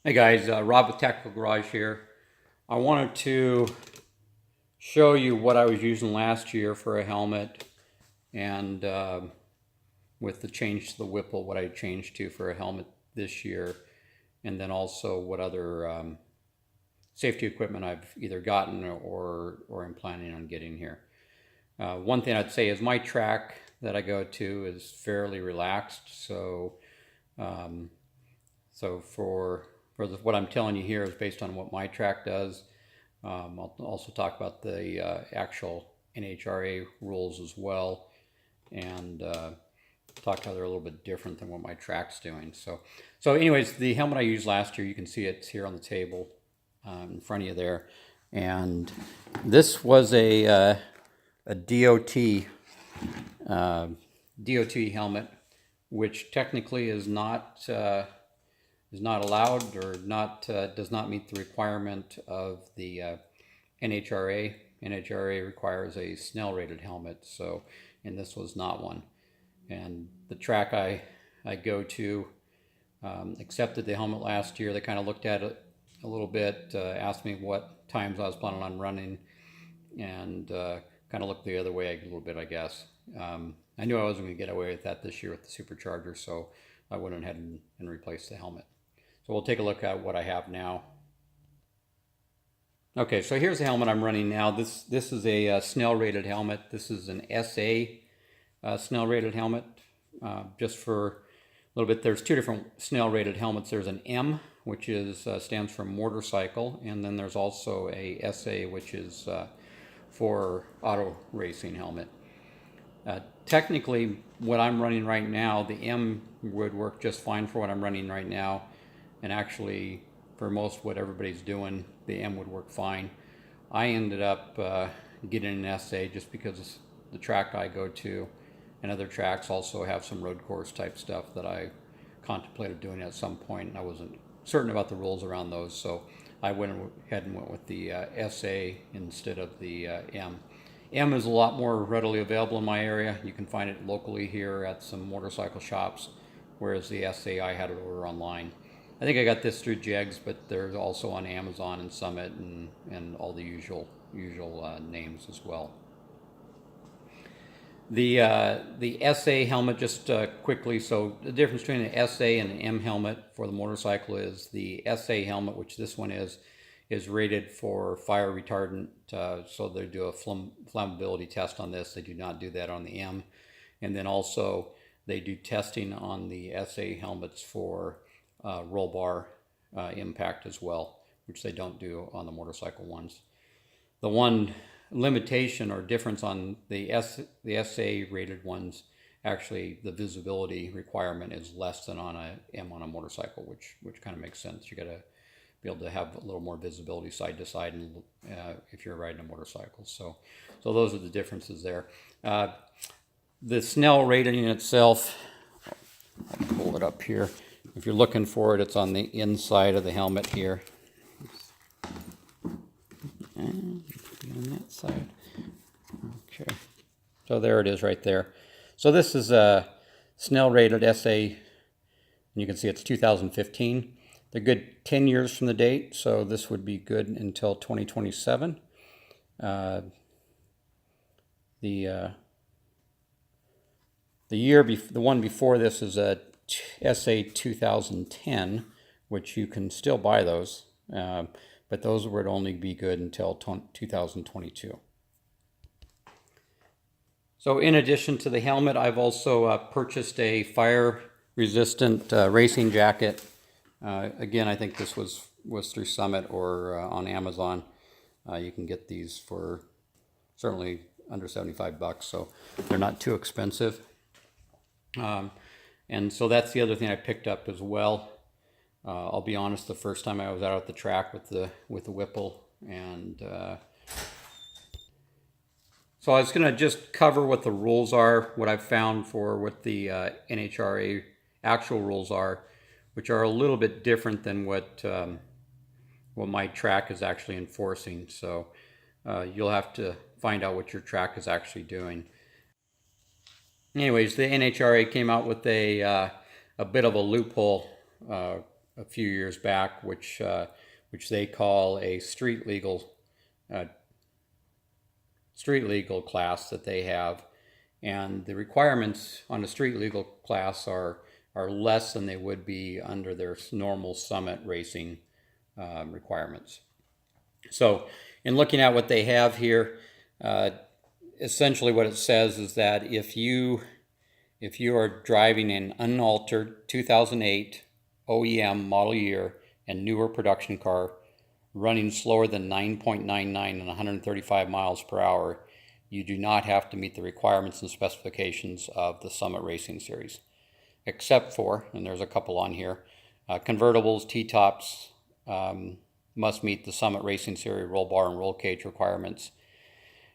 Hey guys, Rob with Tactical Garage here. I wanted to show you what I was using last year for a helmet and with the change to the Whipple, what I changed to for a helmet this year, and then also what other safety equipment I've either gotten or am planning on getting here. One thing I'd say is my track that I go to is fairly relaxed, so um, what I'm telling you here is based on what my track does. I'll also talk about the actual NHRA rules as well, and talk how they're a little bit different than what my track's doing. So anyways, the helmet I used last year, you can see it's here on the table in front of you there, and this was a DOT helmet, which technically is not allowed or does not meet the requirement of the NHRA. NHRA requires a Snell rated helmet, and this was not one. And the track I go to accepted the helmet last year. They kind of looked at it a little bit, asked me what times I was planning on running, and kind of looked the other way a little bit, I guess. I knew I wasn't going to get away with that this year with the supercharger, so I went ahead and replaced the helmet. So we'll take a look at what I have now. Okay, so here's the helmet I'm running now. This is a Snell rated helmet. This is an SA Snell rated helmet. Just for a little bit, there's two different Snell rated helmets. There's an M, which is stands for motorcycle, and then there's also a SA, which is for auto racing helmet. Technically, what I'm running right now, the M would work just fine for what I'm running right now. And actually, for most what everybody's doing, the M would work fine. I ended up getting an SA just because the track I go to and other tracks also have some road course type stuff that I contemplated doing at some point, and I wasn't certain about the rules around those, so I went ahead and went with the SA instead of the M. M is a lot more readily available in my area. You can find it locally here at some motorcycle shops, whereas the SA I had to order online. I think I got this through Jegs, but they're also on Amazon and Summit and all the usual names as well. The SA helmet, just quickly, so the difference between an SA and an M helmet for the motorcycle is the SA helmet, which this one is rated for fire retardant, so they do a flammability test on this. They do not do that on the M. And then also they do testing on the SA helmets for roll bar impact as well, which they don't do on the motorcycle ones. The one limitation or difference on the SA rated ones, actually the visibility requirement is less than on a M on a motorcycle, which kind of makes sense. You got to be able to have a little more visibility side to side, and if you're riding a motorcycle. So those are the differences there. The Snell rating itself, I'll pull it up here. If you're looking for it, it's on the inside of the helmet here. And on that side. Okay. So there it is right there. So this is a Snell rated SA, and you can see it's 2015. They're good 10 years from the date, so this would be good until 2027. The one before this is a SA 2010, which you can still buy those, but those would only be good until 2022. So in addition to the helmet, I've also purchased a fire-resistant racing jacket. Again, I think this was through Summit or on Amazon. You can get these for certainly under $75, so they're not too expensive. And so that's the other thing I picked up as well. I'll be honest, the first time I was out at the track with the Whipple, and so I was going to just cover what the rules are, what I've found for what the NHRA actual rules are, which are a little bit different than what my track is actually enforcing. So you'll have to find out what your track is actually doing. Anyways, the NHRA came out with a bit of a loophole a few years back, which they call a street legal class that they have, and the requirements on a street legal class are less than they would be under their normal summit racing requirements. So in looking at what they have here, essentially what it says is that if you are driving an unaltered 2008 OEM model year and newer production car running slower than 9.99 and 135 miles per hour, you do not have to meet the requirements and specifications of the Summit Racing Series, except for, and there's a couple on here, convertibles, T-tops must meet the Summit Racing Series roll bar and roll cage requirements.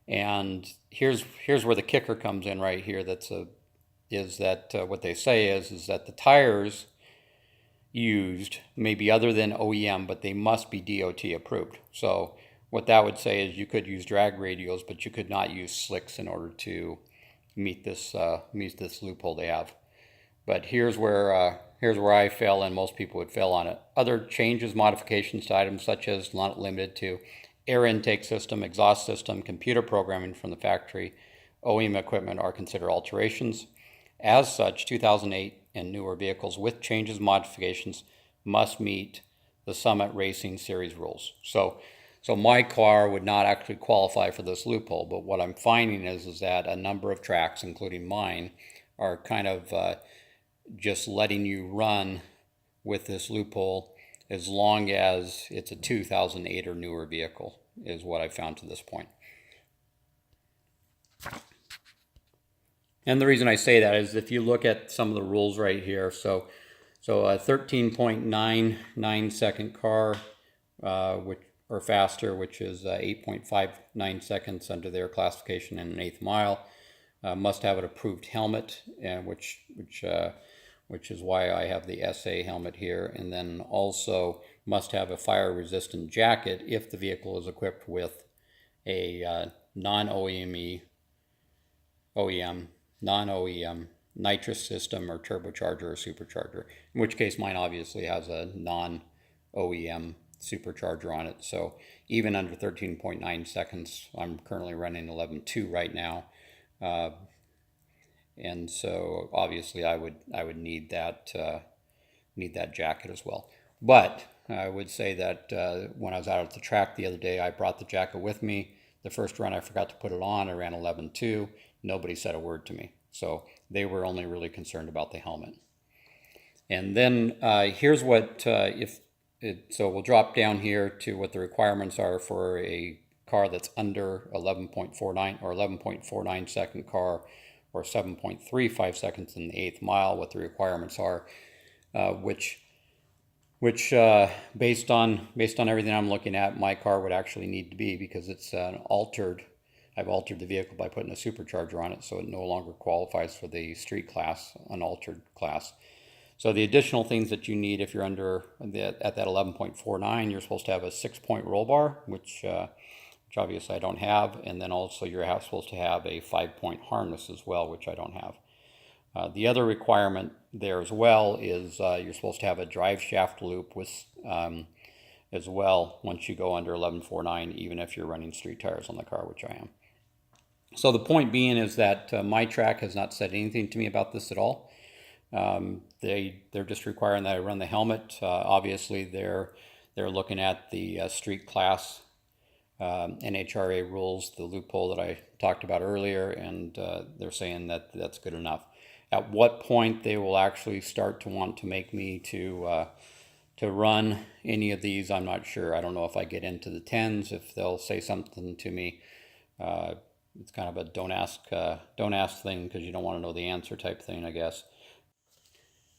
And here's where the kicker comes in right here. What they say is that the tires used may be other than OEM, but they must be DOT approved. So what that would say is you could use drag radials, but you could not use slicks in order to meet this loophole they have. But here's where I fail, and most people would fail on it. Other changes, modifications to items such as, not limited to, air intake system, exhaust system, computer programming from the factory, OEM equipment are considered alterations. As such, 2008 and newer vehicles with changes, modifications must meet the Summit Racing Series rules. So my car would not actually qualify for this loophole, but what I'm finding is that a number of tracks, including mine, are kind of just letting you run with this loophole as long as it's a 2008 or newer vehicle, is what I found to this point. And the reason I say that is if you look at some of the rules right here, so a 13.99 second car, or faster, which is 8.59 seconds under their classification in an eighth mile, must have an approved helmet, which is why I have the SA helmet here, and then also must have a fire-resistant jacket if the vehicle is equipped with a non-OEM nitrous system or turbocharger or supercharger, in which case mine obviously has a non-OEM supercharger on it. So even under 13.9 seconds, I'm currently running 11.2 right now. And so obviously I would need that jacket as well. But I would say that when I was out at the track the other day, I brought the jacket with me. The first run I forgot to put it on. I ran 11.2. Nobody said a word to me. So they were only really concerned about the helmet. And then here's what so we'll drop down here to what the requirements are for a car that's under 11.49 or 11.49 second car, or 7.35 seconds in the eighth mile, what the requirements are, which based on everything I'm looking at, my car would actually need to be, because it's I've altered the vehicle by putting a supercharger on it, so it no longer qualifies for the street class, unaltered class. So the additional things that you need if you're at that 11.49, you're supposed to have a 6-point roll bar, which obviously I don't have, and then also you're supposed to have a 5-point harness as well, which I don't have. The other requirement there as well is you're supposed to have a drive shaft loop with as well once you go under 11.49, even if you're running street tires on the car, which I am. So the point being is that my track has not said anything to me about this at all. They're just requiring that I run the helmet. Obviously, they're looking at the street class NHRA rules, the loophole that I talked about earlier, and they're saying that that's good enough. At what point they will actually start to want to make me to run any of these, I'm not sure. I don't know if I get into the 10s, if they'll say something to me. It's kind of a don't ask thing, because you don't want to know the answer type thing, I guess.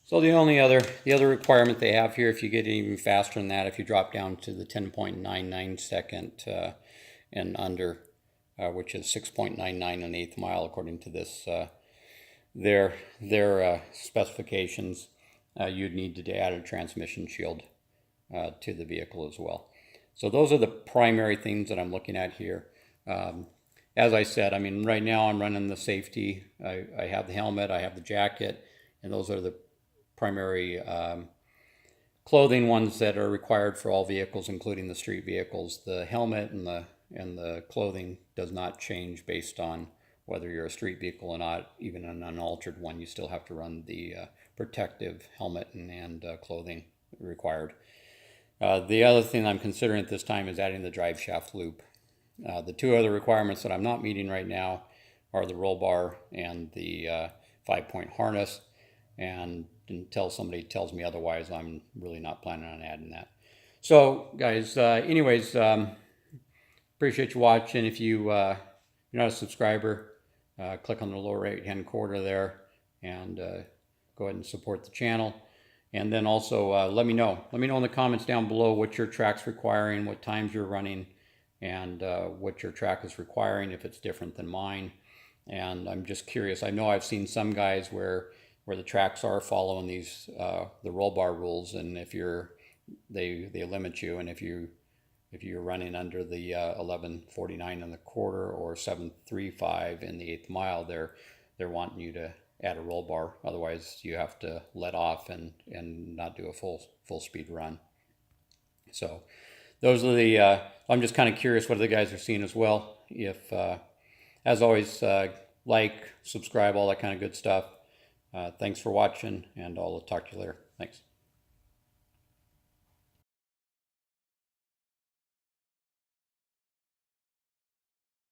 So the other requirement they have here, if you get even faster than that, if you drop down to the 10.99 second and under, which is 6.99 an eighth mile according to this their specifications, you'd need to add a transmission shield to the vehicle as well. So those are the primary things that I'm looking at here. As I said, I mean, right now I'm running the safety. I have the helmet, I have the jacket, and those are the primary clothing ones that are required for all vehicles, including the street vehicles. The helmet and the clothing does not change based on whether you're a street vehicle or not. Even an unaltered one, you still have to run the protective helmet and clothing required. The other thing I'm considering at this time is adding the drive shaft loop. The two other requirements that I'm not meeting right now are the roll bar and the 5-point harness. And until somebody tells me otherwise, I'm really not planning on adding that. So, guys, anyways, appreciate you watching. If you're not a subscriber, click on the lower right-hand corner there and go ahead and support the channel. And then also let me know in the comments down below what your track's requiring, what times you're running, and what your track is requiring, if it's different than mine. And I'm just curious. I know I've seen some guys where the tracks are following these the roll bar rules, and if they limit you, and if you're running under the 11:49 in the quarter or 7:35 in the 8th mile, they're wanting you to add a roll bar. Otherwise, you have to let off and not do a full speed run. So those are the. I'm just kind of curious what the guys are seeing as well. If, as always, like, subscribe, all that kind of good stuff. Thanks for watching, and I'll talk to you later. Thanks.